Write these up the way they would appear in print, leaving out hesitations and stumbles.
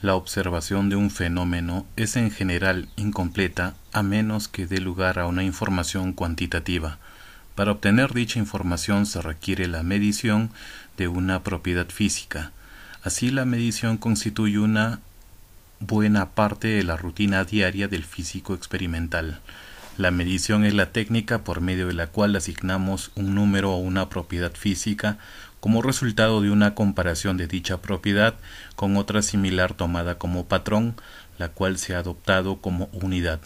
La observación de un fenómeno es en general incompleta a menos que dé lugar a una información cuantitativa. Para obtener dicha información se requiere la medición de una propiedad física. Así, la medición constituye una buena parte de la rutina diaria del físico experimental. La medición es la técnica por medio de la cual asignamos un número o una propiedad física como resultado de una comparación de dicha propiedad con otra similar tomada como patrón, la cual se ha adoptado como unidad.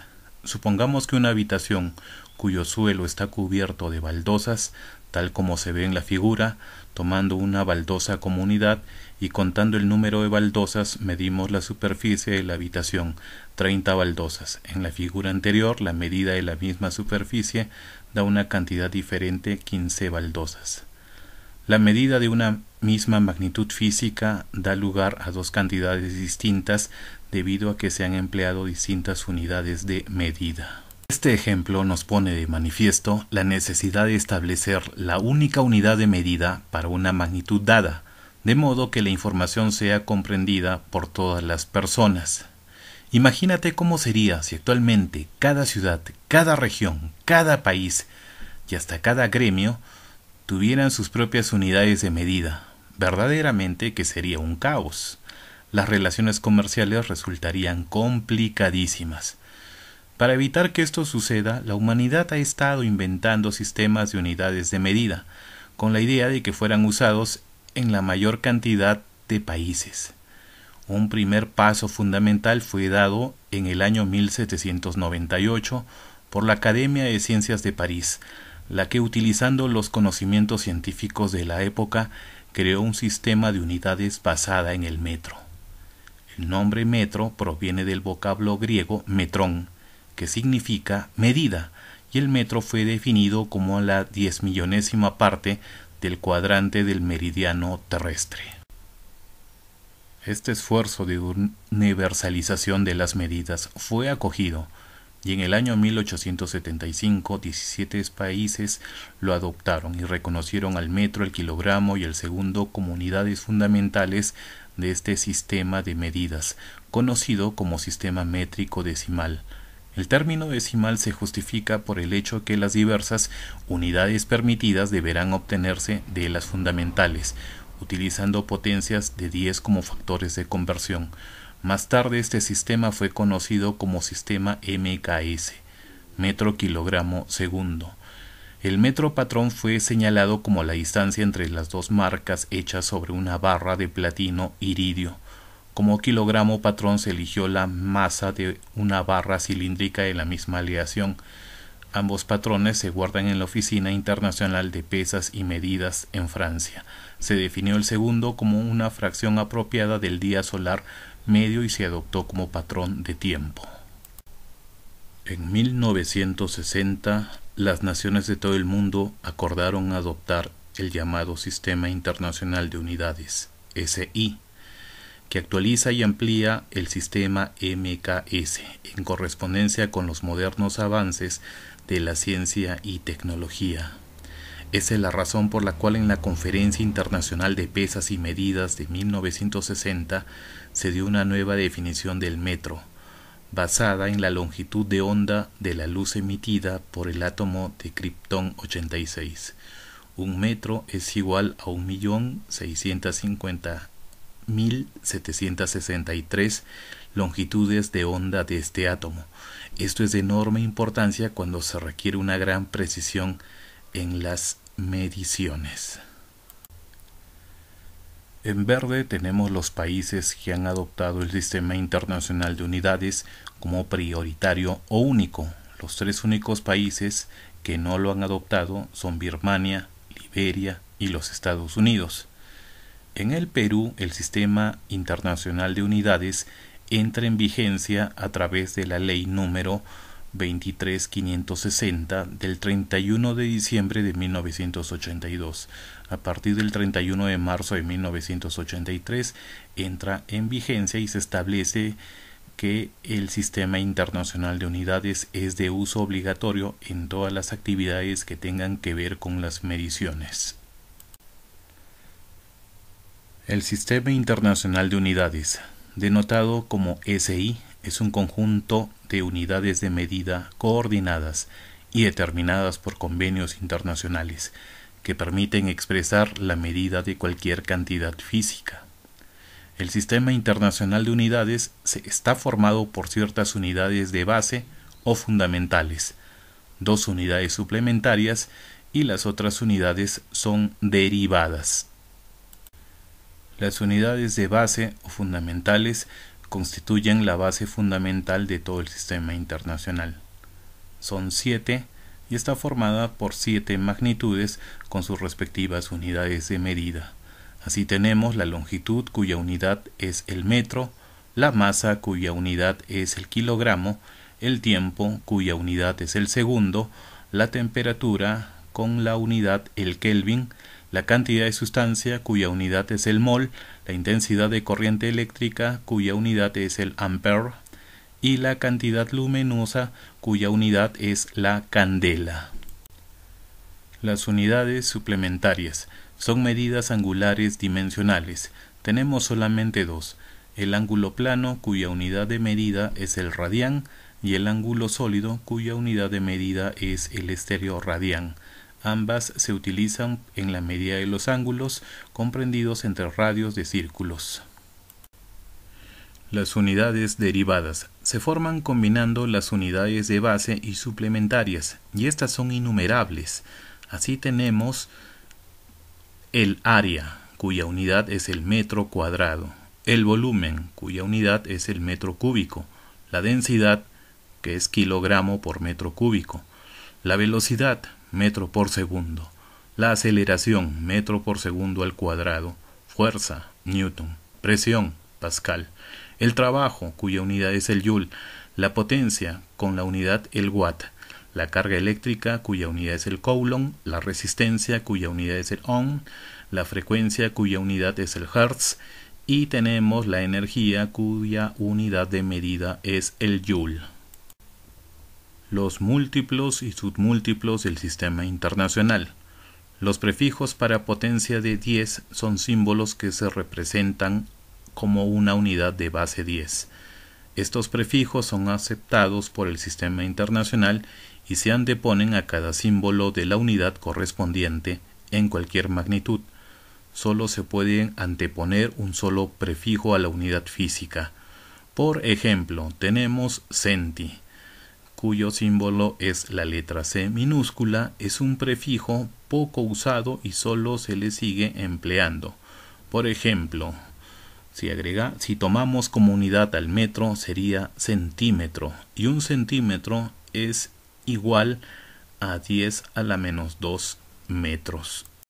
Supongamos que una habitación cuyo suelo está cubierto de baldosas, tal como se ve en la figura, tomando una baldosa como unidad y contando el número de baldosas, medimos la superficie de la habitación, 30 baldosas. En la figura anterior, la medida de la misma superficie da una cantidad diferente, 15 baldosas. La medida de una misma magnitud física da lugar a dos cantidades distintas debido a que se han empleado distintas unidades de medida. Este ejemplo nos pone de manifiesto la necesidad de establecer la única unidad de medida para una magnitud dada, de modo que la información sea comprendida por todas las personas. Imagínate cómo sería si actualmente cada ciudad, cada región, cada país y hasta cada gremio tuvieran sus propias unidades de medida. Verdaderamente que sería un caos. Las relaciones comerciales resultarían complicadísimas. Para evitar que esto suceda, la humanidad ha estado inventando sistemas de unidades de medida, con la idea de que fueran usados en la mayor cantidad de países. Un primer paso fundamental fue dado en el año 1798 por la Academia de Ciencias de París, la que, utilizando los conocimientos científicos de la época, creó un sistema de unidades basada en el metro. El nombre metro proviene del vocablo griego metrón, que significa medida, y el metro fue definido como la 10.000.000ª parte del cuadrante del meridiano terrestre. Este esfuerzo de universalización de las medidas fue acogido, y en el año 1875 17 países lo adoptaron y reconocieron al metro, el kilogramo y el segundo como unidades fundamentales de este sistema de medidas, conocido como sistema métrico decimal. El término decimal se justifica por el hecho que las diversas unidades permitidas deberán obtenerse de las fundamentales, utilizando potencias de 10 como factores de conversión. Más tarde este sistema fue conocido como sistema MKS, metro kilogramo segundo. El metro patrón fue señalado como la distancia entre las dos marcas hechas sobre una barra de platino iridio. Como kilogramo patrón se eligió la masa de una barra cilíndrica de la misma aleación. Ambos patrones se guardan en la Oficina Internacional de Pesas y Medidas en Francia. Se definió el segundo como una fracción apropiada del día solar medio y se adoptó como patrón de tiempo. En 1960, las naciones de todo el mundo acordaron adoptar el llamado Sistema Internacional de Unidades, SI, que actualiza y amplía el sistema MKS en correspondencia con los modernos avances de la ciencia y tecnología. Esa es la razón por la cual en la Conferencia Internacional de Pesas y Medidas de 1960 se dio una nueva definición del metro, basada en la longitud de onda de la luz emitida por el átomo de Krypton 86. Un metro es igual a 1.650.763 longitudes de onda de este átomo. Esto es de enorme importancia cuando se requiere una gran precisión en las mediciones. En verde tenemos los países que han adoptado el Sistema Internacional de Unidades como prioritario o único. Los tres únicos países que no lo han adoptado son Birmania, Liberia y los Estados Unidos. En el Perú, el Sistema Internacional de Unidades entra en vigencia a través de la Ley número 23560 del 31 de diciembre de 1982. A partir del 31 de marzo de 1983 entra en vigencia y se establece que el Sistema Internacional de Unidades es de uso obligatorio en todas las actividades que tengan que ver con las mediciones. El Sistema Internacional de Unidades, denotado como SI, es un conjunto de unidades de medida coordinadas y determinadas por convenios internacionales que permiten expresar la medida de cualquier cantidad física. El Sistema Internacional de Unidades está formado por ciertas unidades de base o fundamentales, 2 unidades suplementarias y las otras unidades son derivadas. Las unidades de base o fundamentales constituyen la base fundamental de todo el sistema internacional. Son 7 y está formada por 7 magnitudes con sus respectivas unidades de medida. Así tenemos la longitud, cuya unidad es el metro, la masa, cuya unidad es el kilogramo, el tiempo, cuya unidad es el segundo, la temperatura con la unidad el Kelvin, la cantidad de sustancia, cuya unidad es el mol, la intensidad de corriente eléctrica, cuya unidad es el ampere, y la cantidad luminosa, cuya unidad es la candela. Las unidades suplementarias son medidas angulares dimensionales. Tenemos solamente 2, el ángulo plano, cuya unidad de medida es el radián, y el ángulo sólido, cuya unidad de medida es el estereoradián. Ambas se utilizan en la medida de los ángulos comprendidos entre radios de círculos. Las unidades derivadas se forman combinando las unidades de base y suplementarias, y estas son innumerables. Así tenemos el área, cuya unidad es el metro cuadrado, el volumen, cuya unidad es el metro cúbico, la densidad, que es kilogramo por metro cúbico, la velocidad, metro por segundo, la aceleración, metro por segundo al cuadrado, fuerza, newton, presión, pascal, el trabajo, cuya unidad es el joule, la potencia, con la unidad el watt, la carga eléctrica, cuya unidad es el coulomb, la resistencia, cuya unidad es el ohm, la frecuencia, cuya unidad es el hertz, y tenemos la energía, cuya unidad de medida es el joule. Los múltiplos y submúltiplos del sistema internacional. Los prefijos para potencia de 10 son símbolos que se representan como una unidad de base 10. Estos prefijos son aceptados por el sistema internacional y se anteponen a cada símbolo de la unidad correspondiente en cualquier magnitud. Solo se puede anteponer un solo prefijo a la unidad física. Por ejemplo, tenemos centi, cuyo símbolo es la letra C minúscula, es un prefijo poco usado y solo se le sigue empleando. Por ejemplo, si tomamos como unidad al metro sería centímetro, y un centímetro es igual a 10 a la menos 2 metros.